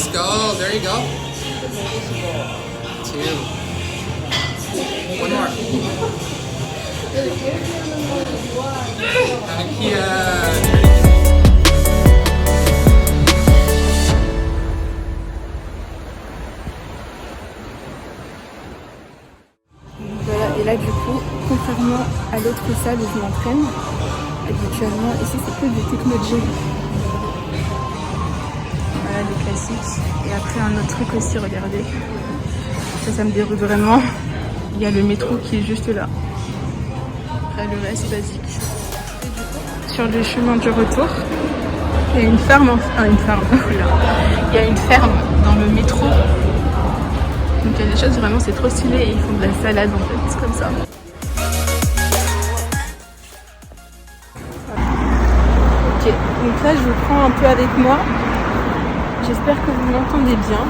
Let's go. There you go. 2. One more. Thank you. Voilà, et là du coup, contrairement à l'autre salle où je m'entraîne, habituellement ici c'est que du techno-gym. Voilà les classiques. Et après un autre truc aussi, regardez. Ça me déroule vraiment. Il y a le métro qui est juste là. Après le reste basique. Sur le chemin du retour, il y a une ferme, il y a une ferme dans le métro. Donc il y a des choses vraiment, c'est trop stylé et ils font de la salade en fait, c'est comme ça. Ok, donc là je vous prends un peu avec moi. J'espère que vous m'entendez bien.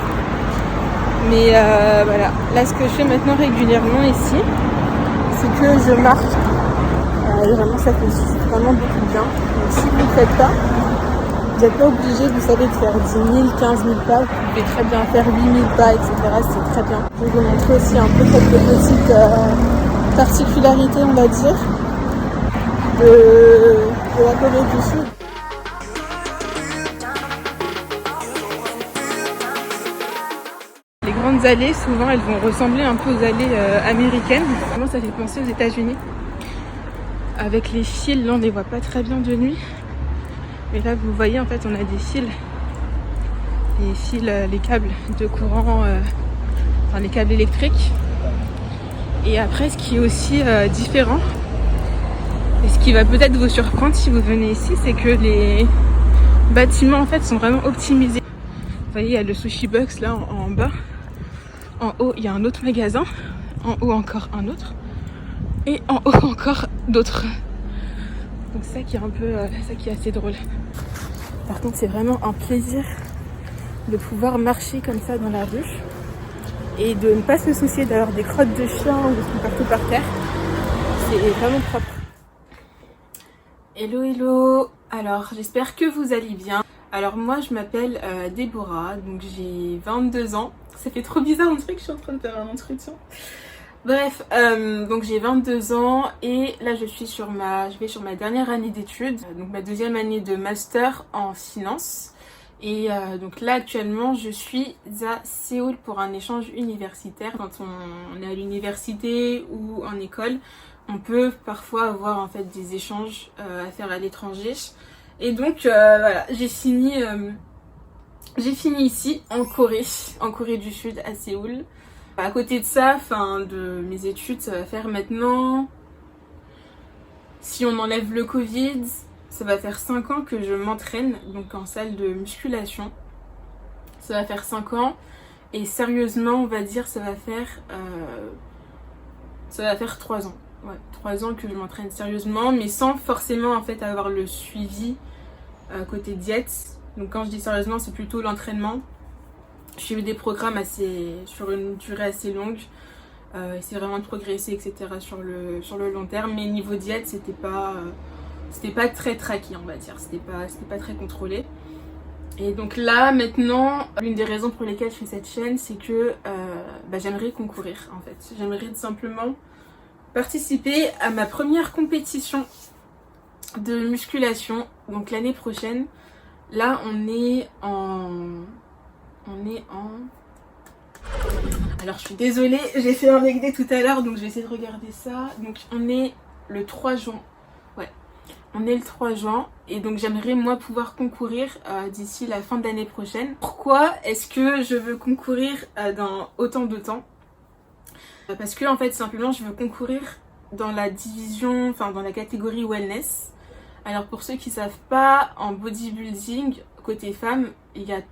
Mais voilà, là ce que je fais maintenant régulièrement ici, c'est que je marche. Vraiment ça fait vraiment beaucoup de bien. Donc si vous ne le faites pas, vous n'êtes pas obligé, vous savez, de faire 10 000, 15 000 pas. Vous pouvez très bien faire 8 000 pas, etc. C'est très bien. Je vais vous montrer aussi un peu quelques petites particularités, on va dire, de la Corée du Sud. Les grandes allées, souvent, elles vont ressembler un peu aux allées américaines. Vraiment, ça fait penser aux États-Unis. Avec les fils, là, on ne les voit pas très bien de nuit. Mais là, vous voyez, en fait, on a des fils. Les câbles de courant, enfin les câbles électriques. Et après, ce qui est aussi différent, et ce qui va peut-être vous surprendre si vous venez ici, c'est que les bâtiments, en fait, sont vraiment optimisés. Vous voyez, il y a le Sushi Box là en bas. En haut, il y a un autre magasin. En haut, encore un autre. Et en haut, encore d'autres. Donc ça qui est un peu, ça qui est assez drôle. Par contre, c'est vraiment un plaisir de pouvoir marcher comme ça dans la rue et de ne pas se soucier d'avoir des crottes de chiens ou des trucs partout par terre. C'est vraiment propre. Hello, hello. Alors, j'espère que vous allez bien. Alors moi, je m'appelle Déborah, donc j'ai 22 ans. Ça fait trop bizarre, on dirait que je suis en train de faire un entretien. Bref, donc j'ai 22 ans et là je vais sur ma dernière année d'études, donc ma deuxième année de master en finance. Et donc là actuellement je suis à Séoul pour un échange universitaire. Quand on est à l'université ou en école, on peut parfois avoir en fait des échanges à faire à l'étranger. Et donc voilà, j'ai fini ici en Corée du Sud, à Séoul. À côté de ça, de mes études, ça va faire maintenant, si on enlève le Covid, ça va faire 5 ans que je m'entraîne, donc en salle de musculation. Ça va faire 5 ans, et sérieusement, on va dire, ça va faire 3 ans. Ouais, 3 ans que je m'entraîne sérieusement, mais sans forcément en fait avoir le suivi côté diète. Donc quand je dis sérieusement, c'est plutôt l'entraînement. Je fais des programmes sur une durée assez longue. Essayer vraiment de progresser, etc. sur le long terme. Mais niveau diète, c'était pas très traqué, on va dire. C'était pas très contrôlé. Et donc là, maintenant, l'une des raisons pour lesquelles je fais cette chaîne, c'est que j'aimerais concourir, en fait. J'aimerais tout simplement participer à ma première compétition de musculation. Donc l'année prochaine. Là, on est en... Alors, je suis désolée, j'ai fait un leg day tout à l'heure, donc je vais essayer de regarder ça. Donc, on est le 3 juin. Ouais, on est le 3 juin. Et donc, j'aimerais, moi, pouvoir concourir d'ici la fin de l'année prochaine. Pourquoi est-ce que je veux concourir dans autant de temps? Parce que, en fait, simplement, je veux concourir dans la division, dans la catégorie wellness. Alors, pour ceux qui ne savent pas, en bodybuilding, côté femmes, il y a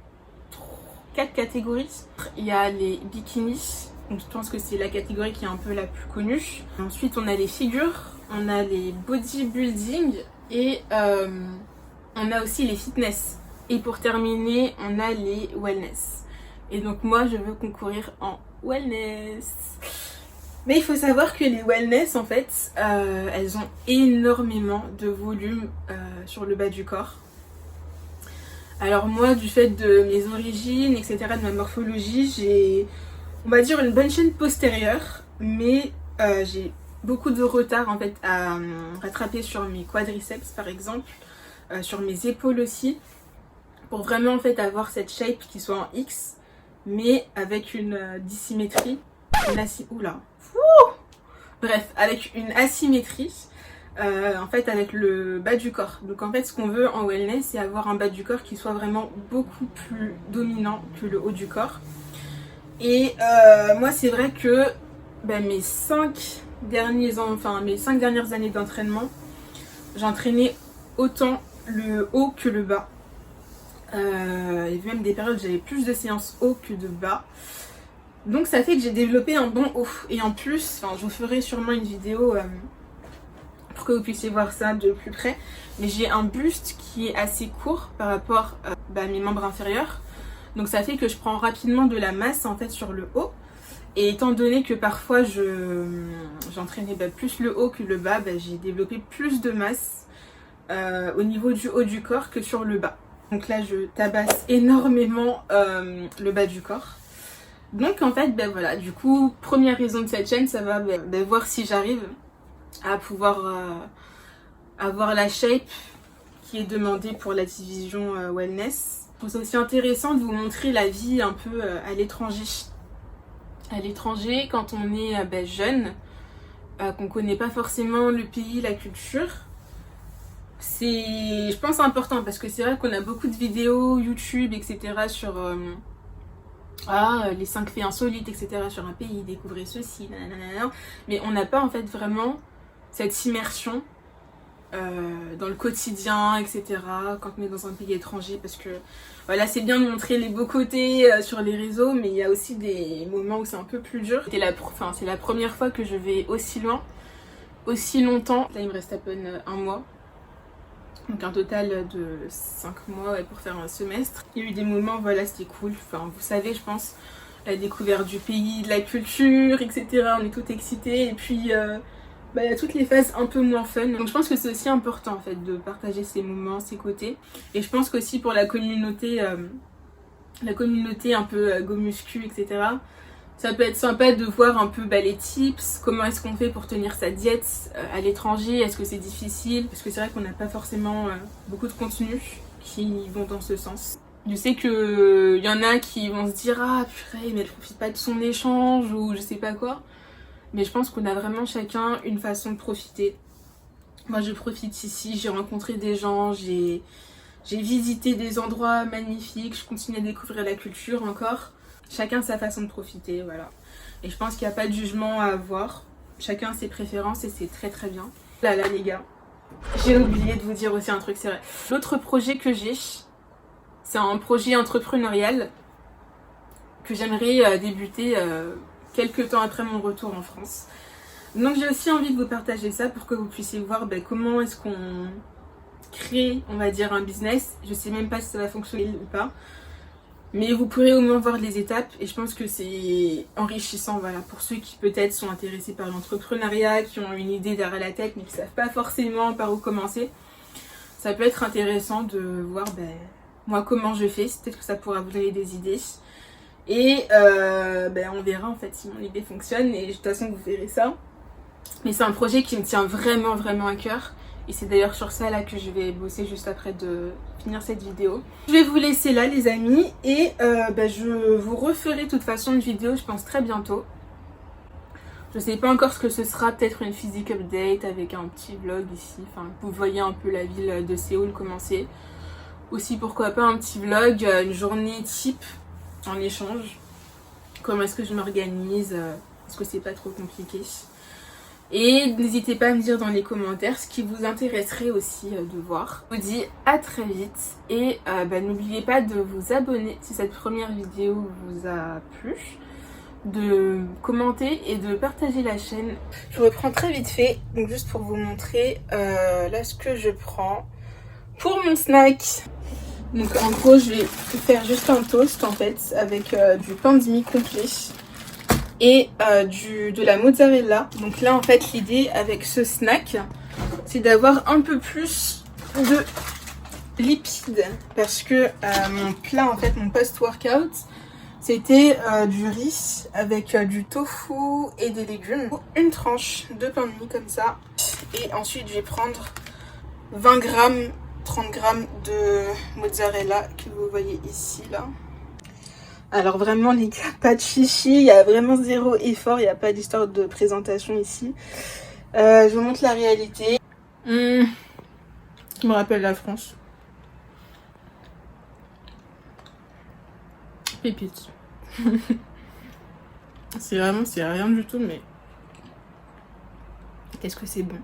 4 catégories. Il y a les bikinis, donc je pense que c'est la catégorie qui est un peu la plus connue. Ensuite, on a les figures, on a les bodybuilding et on a aussi les fitness. Et pour terminer, on a les wellness. Et donc moi, je veux concourir en wellness. Mais il faut savoir que les wellness, en fait, elles ont énormément de volume sur le bas du corps. Alors moi, du fait de mes origines, etc., de ma morphologie, j'ai, on va dire, une bonne chaîne postérieure, mais j'ai beaucoup de retard en fait à rattraper sur mes quadriceps par exemple, sur mes épaules aussi, pour vraiment en fait avoir cette shape qui soit en X, mais avec une dissymétrie, oula, bref, avec une asymétrie. En fait avec le bas du corps. Donc en fait ce qu'on veut en wellness, c'est avoir un bas du corps qui soit vraiment beaucoup plus dominant que le haut du corps. Et moi c'est vrai que mes 5 dernières années d'entraînement, j'entraînais autant le haut que le bas. Il y avait même des périodes où j'avais plus de séances haut que de bas. Donc ça fait que j'ai développé un bon haut. Et en plus, je vous ferai sûrement une vidéo pour que vous puissiez voir ça de plus près, mais j'ai un buste qui est assez court par rapport à mes membres inférieurs, donc ça fait que je prends rapidement de la masse en fait sur le haut, et étant donné que parfois j'entraînais plus le haut que le bas, j'ai développé plus de masse au niveau du haut du corps que sur le bas. Donc là je tabasse énormément le bas du corps. Donc en fait voilà, du coup première raison de cette chaîne, ça va voir si j'arrive à pouvoir avoir la shape qui est demandée pour la division wellness. Je trouve ça aussi intéressant de vous montrer la vie un peu à l'étranger. À l'étranger, quand on est jeune, qu'on connaît pas forcément le pays, la culture, c'est, je pense, important parce que c'est vrai qu'on a beaucoup de vidéos YouTube, etc. sur les 5 faits insolites, etc. sur un pays, découvrez ceci, nanana, mais on n'a pas en fait vraiment cette immersion dans le quotidien, etc. quand on est dans un pays étranger, parce que voilà, c'est bien de montrer les beaux côtés sur les réseaux, mais il y a aussi des moments où c'est un peu plus dur. C'est la première fois que je vais aussi loin, aussi longtemps. Là il me reste à peine un mois, donc un total de 5 mois pour faire un semestre. Il y a eu des moments, voilà, c'était cool, vous savez, je pense, la découverte du pays, de la culture, etc. On est tout excités, et puis il y a toutes les phases un peu moins fun. Donc je pense que c'est aussi important en fait de partager ces moments, ces côtés. Et je pense qu'aussi pour la communauté un peu go muscu, etc. Ça peut être sympa de voir un peu les tips, comment est-ce qu'on fait pour tenir sa diète à l'étranger, est-ce que c'est difficile? Parce que c'est vrai qu'on n'a pas forcément beaucoup de contenus qui vont dans ce sens. Je sais qu'il y en a qui vont se dire « Ah purée, mais elle profite pas de son échange » ou je sais pas quoi. Mais je pense qu'on a vraiment chacun une façon de profiter. Moi je profite ici, j'ai rencontré des gens, j'ai visité des endroits magnifiques, je continue à découvrir la culture encore. Chacun sa façon de profiter, voilà. Et je pense qu'il n'y a pas de jugement à avoir. Chacun a ses préférences et c'est très très bien. Là les gars, j'ai oublié de vous dire aussi un truc, c'est vrai. L'autre projet que j'ai, c'est un projet entrepreneurial que j'aimerais débuter quelques temps après mon retour en France. Donc j'ai aussi envie de vous partager ça pour que vous puissiez voir comment est-ce qu'on crée, on va dire, un business. Je sais même pas si ça va fonctionner ou pas, mais vous pourrez au moins voir les étapes et je pense que c'est enrichissant, voilà, pour ceux qui peut-être sont intéressés par l'entrepreneuriat, qui ont une idée derrière la tête mais qui savent pas forcément par où commencer. Ça peut être intéressant de voir moi comment je fais, peut-être que ça pourra vous donner des idées. Et on verra en fait si mon idée fonctionne et de toute façon vous verrez ça. Mais c'est un projet qui me tient vraiment vraiment à cœur. Et c'est d'ailleurs sur ça là que je vais bosser juste après de finir cette vidéo. Je vais vous laisser là les amis et je vous referai de toute façon une vidéo je pense très bientôt. Je sais pas encore ce que ce sera, peut-être une physique update avec un petit vlog ici. Vous voyez un peu la ville de Séoul commencer. Aussi pourquoi pas un petit vlog, une journée type en échange. Comment est-ce que je m'organise, est-ce que c'est pas trop compliqué? Et n'hésitez pas à me dire dans les commentaires ce qui vous intéresserait aussi de voir. Je vous dis à très vite et n'oubliez pas de vous abonner si cette première vidéo vous a plu, de commenter et de partager la chaîne. Je reprends très vite fait, donc juste pour vous montrer là ce que je prends pour mon snack. Donc en gros je vais faire juste un toast en fait avec du pain de mie complet et de la mozzarella. Donc là en fait l'idée avec ce snack c'est d'avoir un peu plus de lipides parce que mon plat, en fait, mon post-workout, c'était du riz avec du tofu et des légumes. Une tranche de pain de mie comme ça. Et ensuite, je vais prendre 20 grammes, 30 grammes de mozzarella que vous voyez ici, là. Alors vraiment, les gars, pas de chichi, il y a vraiment zéro effort, il n'y a pas d'histoire de présentation ici. Je vous montre la réalité. Je me rappelle la France. Pépites. C'est rien du tout, mais qu'est-ce que c'est bon.